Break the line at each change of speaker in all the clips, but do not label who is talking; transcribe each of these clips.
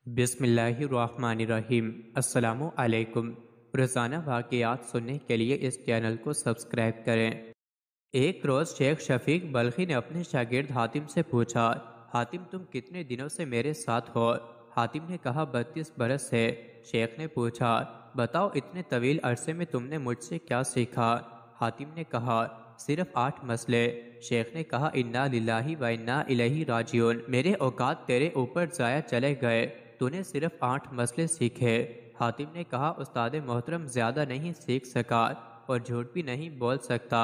بسم اللہ الرحمن الرحیم۔ السلام علیکم۔ روزانہ واقعات سننے کے لیے اس چینل کو سبسکرائب کریں۔ ایک روز شیخ شفیق بلخی نے اپنے شاگرد حاتم سے پوچھا، حاتم تم کتنے دنوں سے میرے ساتھ ہو؟ حاتم نے کہا 32 برس سے۔ شیخ نے پوچھا بتاؤ اتنے طویل عرصے میں تم نے مجھ سے کیا سیکھا؟ حاتم نے کہا صرف 8 مسئلے۔ شیخ نے کہا انا للہ و انا الیہ راجعون، میرے اوقات تیرے اوپر ضائع چلے گئے، تو نے صرف 8 مسئلے سیکھے۔ حاتم نے کہا استاد محترم زیادہ نہیں سیکھ سکا اور جھوٹ بھی نہیں بول سکتا۔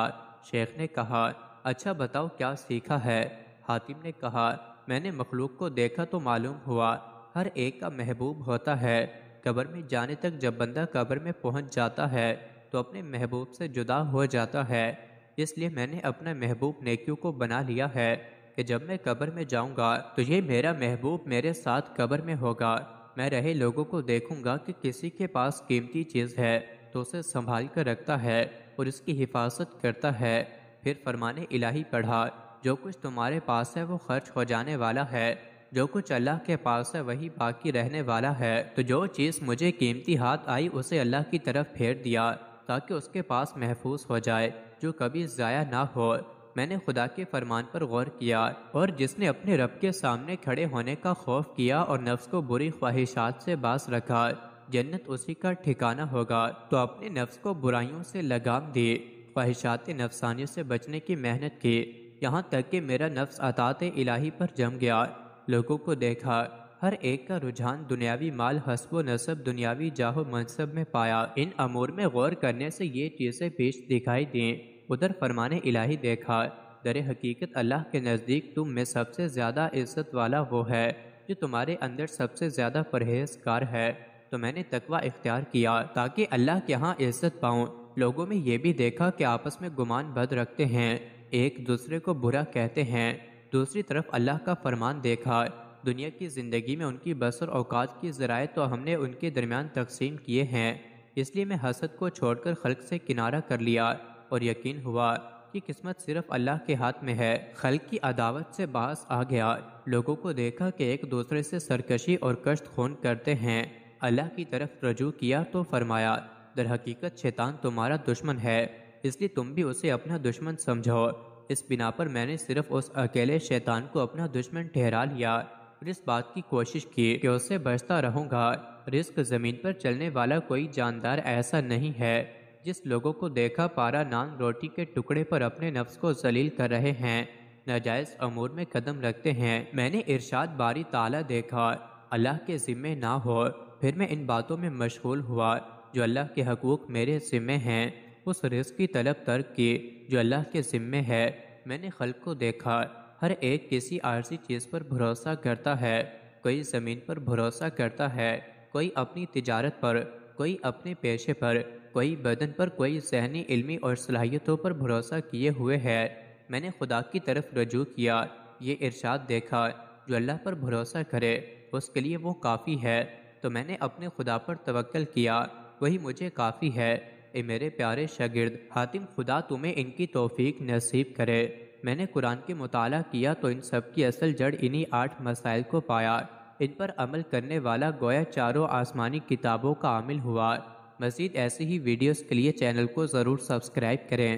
شیخ نے کہا اچھا بتاؤ کیا سیکھا ہے؟ حاتم نے کہا میں نے مخلوق کو دیکھا تو معلوم ہوا ہر ایک کا محبوب ہوتا ہے۔ قبر میں جانے تک جب بندہ قبر میں پہنچ جاتا ہے تو اپنے محبوب سے جدا ہو جاتا ہے، اس لیے میں نے اپنا محبوب نیکیوں کو بنا لیا ہے کہ جب میں قبر میں جاؤں گا تو یہ میرا محبوب میرے ساتھ قبر میں ہوگا۔ میں رہے لوگوں کو دیکھوں گا کہ کسی کے پاس قیمتی چیز ہے تو اسے سنبھال کر رکھتا ہے اور اس کی حفاظت کرتا ہے۔ پھر فرمان الہی پڑھا جو کچھ تمہارے پاس ہے وہ خرچ ہو جانے والا ہے، جو کچھ اللہ کے پاس ہے وہی باقی رہنے والا ہے، تو جو چیز مجھے قیمتی ہاتھ آئی اسے اللہ کی طرف پھیر دیا تاکہ اس کے پاس محفوظ ہو جائے جو کبھی ضائع نہ ہو۔ میں نے خدا کے فرمان پر غور کیا اور جس نے اپنے رب کے سامنے کھڑے ہونے کا خوف کیا اور نفس کو بری خواہشات سے باز رکھا، جنت اسی کا ٹھکانہ ہوگا۔ تو اپنے نفس کو برائیوں سے لگام دی، خواہشات نفسانی سے بچنے کی محنت کی، یہاں تک کہ میرا نفس اطاعت الہی پر جم گیا۔ لوگوں کو دیکھا، ہر ایک کا رجحان دنیاوی مال، حسب و نسب، دنیاوی جاہ و منصب میں پایا۔ ان امور میں غور کرنے سے یہ چیزیں پیش دکھائی دیں۔ ادھر فرمان الہی دیکھا، در حقیقت اللہ کے نزدیک تم میں سب سے زیادہ عزت والا وہ ہے جو تمہارے اندر سب سے زیادہ پرہیزگار ہے۔ تو میں نے تقوی اختیار کیا تاکہ اللہ کے ہاں عزت پاؤں۔ لوگوں میں یہ بھی دیکھا کہ آپس میں گمان بد رکھتے ہیں، ایک دوسرے کو برا کہتے ہیں۔ دوسری طرف اللہ کا فرمان دیکھا، دنیا کی زندگی میں ان کی بسر اوقات کی ذرائع تو ہم نے ان کے درمیان تقسیم کیے ہیں، اس لیے میں حسد کو چھوڑ کر خلق سے کنارہ کر لیا اور یقین ہوا کہ قسمت صرف اللہ کے ہاتھ میں ہے۔ خلق کی عداوت سے باز آ گیا، لوگوں کو دیکھا کہ ایک دوسرے سے سرکشی اور کشت خون کرتے ہیں۔ اللہ کی طرف رجوع کیا تو فرمایا در حقیقت شیطان تمہارا دشمن ہے، اس لیے تم بھی اسے اپنا دشمن سمجھو۔ اس بنا پر میں نے صرف اس اکیلے شیطان کو اپنا دشمن ٹھہرا لیا اور اس بات کی کوشش کی کہ اس سے بچتا رہوں گا۔ رزق زمین پر چلنے والا کوئی جاندار ایسا نہیں ہے جس لوگوں کو دیکھا پارا نان روٹی کے ٹکڑے پر اپنے نفس کو ذلیل کر رہے ہیں، ناجائز امور میں قدم رکھتے ہیں۔ میں نے ارشاد باری تعالیٰ دیکھا، اللہ کے ذمے نہ ہو، پھر میں ان باتوں میں مشغول ہوا جو اللہ کے حقوق میرے ذمے ہیں، اس رزق کی طلب ترک کی جو اللہ کے ذمے ہے۔ میں نے خلق کو دیکھا، ہر ایک کسی عارضی چیز پر بھروسہ کرتا ہے، کوئی زمین پر بھروسہ کرتا ہے، کوئی اپنی تجارت پر، کوئی اپنے پیشے پر، کوئی بدن پر، کوئی ذہنی علمی اور صلاحیتوں پر بھروسہ کیے ہوئے ہے۔ میں نے خدا کی طرف رجوع کیا، یہ ارشاد دیکھا جو اللہ پر بھروسہ کرے اس کے لیے وہ کافی ہے، تو میں نے اپنے خدا پر توکل کیا، وہی مجھے کافی ہے۔ اے میرے پیارے شاگرد حاتم، خدا تمہیں ان کی توفیق نصیب کرے۔ میں نے قرآن کے مطالعہ کیا تو ان سب کی اصل جڑ انہی 8 مسائل کو پایا، ان پر عمل کرنے والا گویا چاروں آسمانی کتابوں کا عامل ہوا۔ مزید ایسی ہی ویڈیوز کے لیے چینل کو ضرور سبسکرائب کریں۔